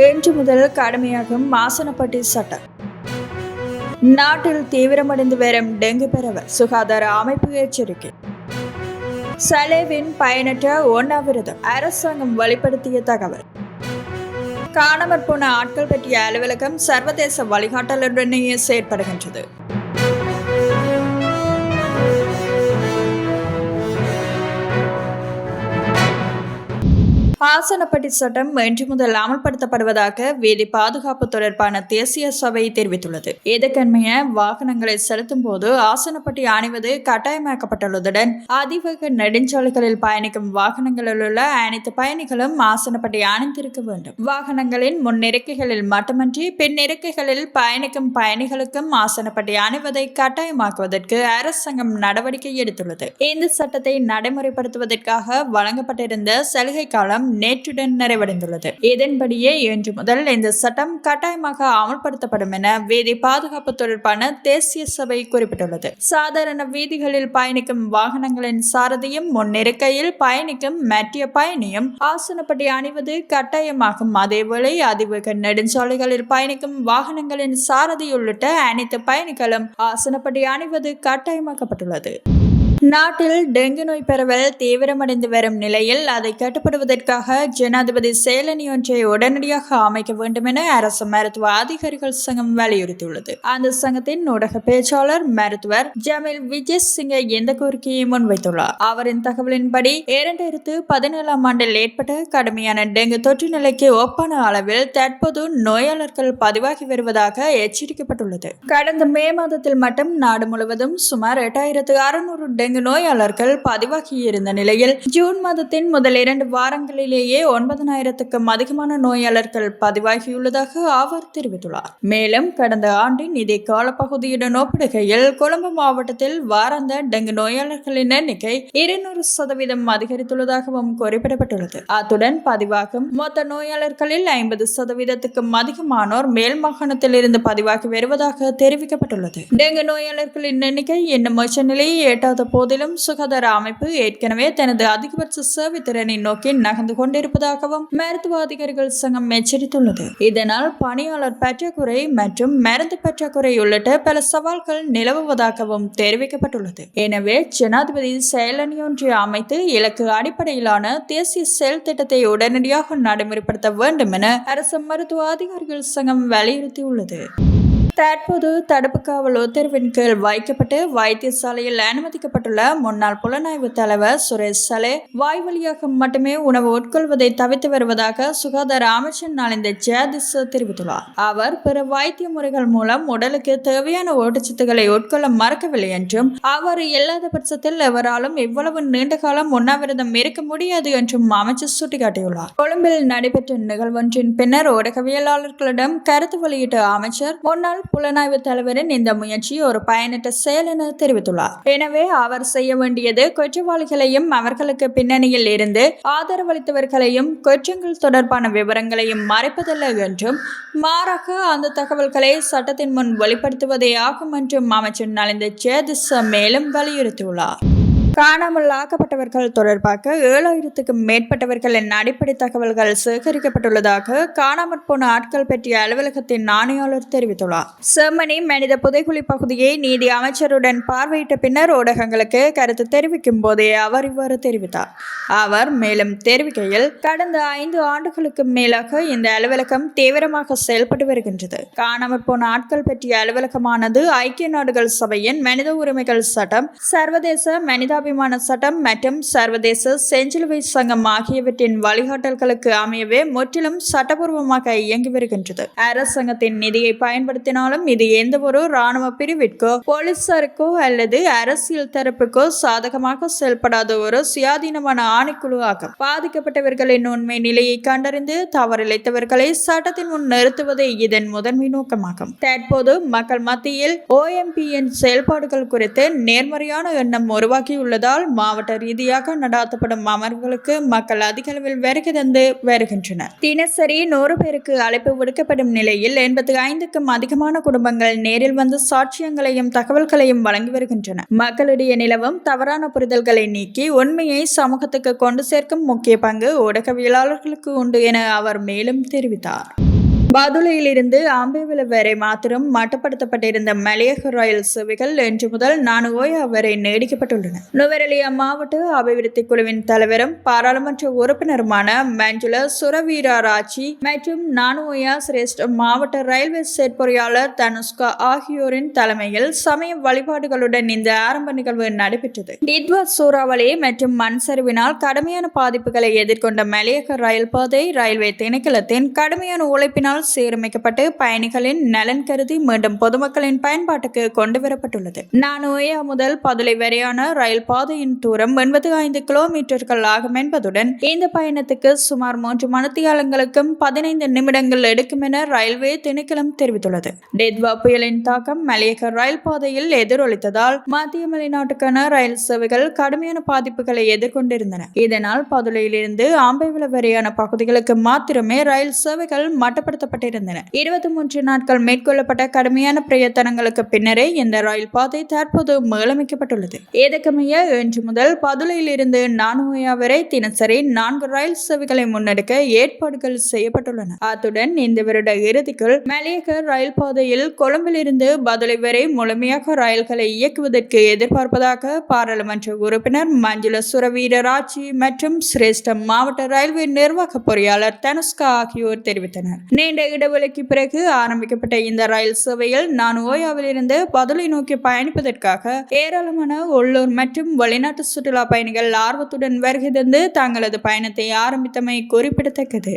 இன்று முதல் கடுமையாகும் ஆசனப்பட்டி சட்டம். நாட்டில் தீவிரமடைந்து வரும் டெங்கு பரவல், சுகாதார அமைப்பு எச்சரிக்கை. சலேவின் பயனற்ற உண்ணாவிரதம், அரசாங்கம் வெளிப்படுத்திய தகவல். காணாமற் போன ஆட்கள் பற்றிய அலுவலகம் சர்வதேச வழிகாட்டலுடனேயே செயற்படுகின்றது. ஆசனப்பட்டி சட்டம் இன்று முதல் அமல்படுத்தப்படுவதாக வீதி பாதுகாப்பு தொடர்பான தேசிய சபை தெரிவித்துள்ளது. இதற்கமைய வாகனங்களை செலுத்தும் போது ஆசனப்பட்டி அணிவது கட்டாயமாக்கப்பட்டுள்ளதுடன் அதிவேக நெடுஞ்சாலைகளில் பயணிக்கும் வாகனங்களில் உள்ள அனைத்து பயணிகளும் ஆசனப்பட்டி அணிந்திருக்க வேண்டும். வாகனங்களின் முன்னிருக்கைகளில் மட்டுமன்றி பின்னிருக்கைகளில் பயணிக்கும் பயணிகளுக்கும் ஆசனப்பட்டி அணிவதை கட்டாயமாக்குவதற்கு அரசாங்கம் நடவடிக்கை எடுத்துள்ளது. இந்த சட்டத்தை நடைமுறைப்படுத்துவதற்காக வழங்கப்பட்டிருந்த சலுகை காலம் நேற்றுடன் நிறைவடைந்துள்ளது. இதன்படியே இன்று முதல் இந்த சட்டம் கட்டாயமாக அமல்படுத்தப்படும் என வீதி பாதுகாப்பு தொடர்பான தேசிய சபை குறிப்பிட்டுள்ளது. சாதாரண வீதிகளில் பயணிக்கும் வாகனங்களின் சாரதியும் முன்னிருக்கையில் பயணிக்கும் மற்ற பயணியும் ஆசனப்பட்டி அணிவது கட்டாயமாகும். அதேவேளை அதிவேக நெடுஞ்சாலைகளில் பயணிக்கும் வாகனங்களின் சாரதி உள்ளிட்ட அனைத்து பயணிகளும் ஆசனப்பட்டி அணிவது கட்டாயமாக்கப்பட்டுள்ளது. நாட்டில் டெங்கு நோய் பரவல் தீவிரமடைந்து வரும் நிலையில் அதை கட்டுப்படுவதற்காக ஜனாதிபதி செயலணி ஒன்றை உடனடியாக அமைக்க வேண்டும் என அரசு மருத்துவ அதிகாரிகள் சங்கம் வலியுறுத்தியுள்ளது. அந்த சங்கத்தின் ஊடக பேச்சாளர் மருத்துவர் ஜமீல் விஜய் சிங்க இந்த கோரிக்கையை முன்வைத்துள்ளார். அவரின் தகவலின்படி 2017ஆம் ஆண்டில் ஏற்பட்ட கடுமையான டெங்கு தொற்று நிலைக்கு ஒப்பான அளவில் தற்போது நோயாளர்கள் பதிவாகி வருவதாக எச்சரிக்கப்பட்டுள்ளது. கடந்த மே மாதத்தில் மட்டும் நாடு முழுவதும் சுமார் 8600 டெங்கு நோயாளர்கள் பதிவாகியிருந்த நிலையில் ஜூன் மாதத்தின் முதல் 2 வாரங்களிலேயே 9000க்கும் அதிகமான நோயாளர்கள் பதிவாகியுள்ளதாக அவர் தெரிவித்துள்ளார். மேலும் கடந்த ஆண்டின் இதே காலப்பகுதியுடன் ஒப்பிடுகையில் கொழும்பு மாவட்டத்தில் வாராந்த டெங்கு நோயாளர்களின் எண்ணிக்கை 200% அதிகரித்துள்ளதாகவும் குறிப்பிடப்பட்டுள்ளது. அத்துடன் பதிவாகும் மொத்த நோயாளர்களில் 50%க்கும் அதிகமானோர் மேல் மாகாணத்தில் இருந்து பதிவாகி வருவதாக தெரிவிக்கப்பட்டுள்ளது. டெங்கு நோயாளர்களின் எண்ணிக்கை இன்னும் உச்ச நிலையை எட்டாத போதிலும் சுகாதார அமைப்பு ஏற்கனவே தனது அதிகபட்ச சேவை திறனை நோக்கி நகர்ந்து கொண்டிருப்பதாகவும் மருத்துவ அதிகாரிகள் சங்கம் எச்சரித்துள்ளது. இதனால் பணியாளர் பற்றாக்குறை மற்றும் மருந்து பற்றாக்குறை உள்ளிட்ட பல சவால்கள் நிலவுவதாகவும் தெரிவிக்கப்பட்டுள்ளது. எனவே ஜனாதிபதி செயலணி ஒன்றை அமைத்து இலக்கு அடிப்படையிலான தேசிய செயல் திட்டத்தை உடனடியாக நடைமுறைப்படுத்த வேண்டும் என அரசு மருத்துவ அதிகாரிகள் சங்கம் வலியுறுத்தியுள்ளது. தற்போது தடுப்பு காவல் உத்தரவின் கீழ் வைக்கப்பட்டு வைத்தியசாலையில் அனுமதிக்கப்பட்டுள்ள முன்னாள் புலனாய்வு தலைவர் சுரேஷ் சலே வாய் வழியாக மட்டுமே உணவு உட்கொள்வதை தவிர்த்து வருவதாக சுகாதார அமைச்சர் நலிந்த ஜெயதிச தெரிவித்துள்ளார். அவர் பிற வைத்திய முறைகள் மூலம் உடலுக்கு தேவையான ஊட்டச்சத்துக்களை உட்கொள்ள மறக்கவில்லை என்றும் அவர் இல்லாத பட்சத்தில் எவராலும் இவ்வளவு நீண்ட காலம் உண்ணாவிரதம் இருக்க முடியாது என்றும் அமைச்சர் சுட்டிக்காட்டியுள்ளார். கொழும்பில் நடைபெற்ற நிகழ்வொன்றின் பின்னர் ஊடகவியலாளர்களிடம் கருத்து வெளியிட்ட அமைச்சர் முன்னாள் புலனாய்வு தலைவரின் இந்த முயற்சி ஒரு பயனற்ற செயல் என தெரிவித்துள்ளார். எனவே அவர் செய்ய வேண்டியது குற்றவாளிகளையும் அவர்களுக்கு பின்னணியில் இருந்து ஆதரவளித்தவர்களையும் குற்றங்கள் தொடர்பான விவரங்களையும் மறைப்பதில்லை என்றும் மாறாக அந்த தகவல்களை சட்டத்தின் முன் வெளிப்படுத்துவதே ஆகும் என்றும் அமைச்சர் நலிந்த ஜெயதிச மேலும் வலியுறுத்தியுள்ளார். காணாமல் ஆக்கப்பட்டவர்கள் தொடர்பாக 7000க்கும் மேற்பட்டவர்களின் அடிப்படை தகவல்கள் சேகரிக்கப்பட்டுள்ளதாக காணாமற் போன ஆட்கள் பற்றிய அலுவலகத்தின் ஆணையாளர் தெரிவித்துள்ளார். செம்மணி மனித புதைகுழி பகுதியை நீதி அமைச்சருடன் பார்வையிட்ட பின்னர் ஊடகங்களுக்கு கருத்து தெரிவிக்கும் போதே அவர் இவ்வாறு தெரிவித்தார். அவர் மேலும் தெரிவிக்கையில், கடந்த 5 ஆண்டுகளுக்கு மேலாக இந்த அலுவலகம் தீவிரமாக செயல்பட்டு வருகின்றது. காணாமற் போன ஆட்கள் பற்றிய அலுவலகமானது ஐக்கிய நாடுகள் சபையின் மனித உரிமைகள் சட்டம், சர்வதேச மனிதாபிமான சட்டம் மற்றும் சர்வதேச செஞ்சிலுவை சங்கம் ஆகியவற்றின் வழிகாட்டல்களுக்கு அமையவே முற்றிலும் சட்டபூர்வமாக இயங்கி வருகின்றது. அரசாங்கத்தின் நிதியை பயன்படுத்தினாலும் இது எந்த ஒரு இராணுவ பிரிவிற்கோ போலீசாருக்கோ அல்லது அரசியல் தரப்புக்கோ சாதகமாக செயல்படாத ஒரு சுயாதீனமான ஆணைக்குழு ஆகும். பாதிக்கப்பட்டவர்களின் உண்மை நிலையை கண்டறிந்து தவறிழைத்தவர்களை சட்டத்தின் முன் நிறுத்துவதே இதன் முதன்மை நோக்கமாகும். தற்போது மக்கள் மத்தியில் OMPயின் செயல்பாடுகள் குறித்து நேர்மறையான எண்ணம் உருவாக்கியுள்ளதால் மாவட்ட ரீதியாக நடாத்தப்படும் அமர்வுகளுக்கு மக்கள் அதிக அளவில் வருகை தந்து வருகின்றனர். தினசரி 100 பேருக்கு அழைப்பு விடுக்கப்படும் நிலையில் 85க்கும் அதிகமான குடும்பங்கள் நேரில் வந்து சாட்சியங்களையும் தகவல்களையும் வழங்கி வருகின்றன. மக்களிடையே நிலவும் தவறான புரிதல்களை நீக்கி உண்மையை சமூகத்துக்கு கொண்டு சேர்க்கும் முக்கிய பங்கு ஊடகவியலாளர்களுக்கு உண்டு என அவர் மேலும் தெரிவித்தார். பதுளையிலிருந்து ஆம்பேவல வரை மாத்திரம் மட்டுப்படுத்தப்பட்டிருந்த மலையக ரயில் சேவைகள் இன்று முதல் நானுஓயா வரை நீடிக்கப்பட்டுள்ளன. நுவரெலியா மாவட்ட அபிவிருத்தி குழுவின் தலைவரும் பாராளுமன்ற உறுப்பினருமான மஞ்சுள சுரவீராராச்சி மற்றும் நானுஓயா சிரேஷ்ட மாவட்ட ரயில்வே செயற்பொறியாளர் தனுஷ்கா ஆகியோரின் தலைமையில் சமய வழிபாடுகளுடன் இந்த ஆரம்ப நிகழ்வு நடைபெற்றது. டிட்வா சூறாவளி மற்றும் மண் சரிவினால் கடுமையான பாதிப்புகளை எதிர்கொண்ட மலையக ரயில் பாதை ரயில்வே திணைக்களத்தின் கடுமையான உழைப்பினால் சீரமைக்கப்பட்டு பயணிகளின் நலன் கருதி மீண்டும் பொதுமக்களின் பயன்பாட்டுக்கு கொண்டுவரப்பட்டுள்ளது. நானுஓயா முதல் பதுளை வரையான ரயில் பாதையின் தூரம் 85 கிலோமீட்டர்கள் ஆகும் என்பதுடன் இந்த பயணத்துக்கு சுமார் 3 மணித்தியாலங்களுக்கும் 15 நிமிடங்கள் எடுக்கும் என ரயில்வே திணைக்களம் தெரிவித்துள்ளது. டெத்வா புயலின் தாக்கம் மலையக ரயில் பாதையில் எதிரொலித்ததால் மத்திய மலைநாட்டுக்கான ரயில் சேவைகள் கடுமையான பாதிப்புகளை எதிர்கொண்டிருந்தன. இதனால் பதுளையிலிருந்து ஆம்பேவல வரையான பகுதிகளுக்கு மாத்திரமே ரயில் சேவைகள் மட்டுப்படுத்தப்பட்டிருந்தன. 23 நாட்கள் மேற்கொள்ளப்பட்ட கடுமையான பிரயத்தனங்களுக்கு பின்னரே இந்த ரயில் பாதை தற்போது மீளமைக்கப்பட்டுள்ளது. இதற்கமைய இன்று முதல் பதுளையிலிருந்து நானுஓயா வரை தினசரி 4 ரயில் சேவைகளை முன்னெடுக்க ஏற்பாடுகள் செய்யப்பட்டுள்ளன. அத்துடன் இந்த வருட இறுதிக்குள் மலையக ரயில் பாதையில் கொழும்பிலிருந்து பதுளை வரை முழுமையாக ரயில்களை இயக்குவதற்கு எதிர்பார்ப்பதாக பாராளுமன்ற உறுப்பினர் மஞ்சுள சுரவீரராச்சி மற்றும் சிரேஷ்ட மாவட்ட ரயில்வே நிர்வாக பொறியாளர் தனுஷ்கா ஆகியோர் தெரிவித்தனர். நீண்ட இடைவெளிக்கு பிறகு ஆரம்பிக்கப்பட்ட இந்த ரயில் சேவையில் நானுஓயாவிலிருந்து பதுளை நோக்கி பயணிப்பதற்காக ஏராளமான உள்ளூர் மற்றும் வெளிநாட்டு சுற்றுலா பயணிகள் ஆர்வத்துடன் வருகை தந்து தங்களது பயணத்தை ஆரம்பித்தமை குறிப்பிடத்தக்கது.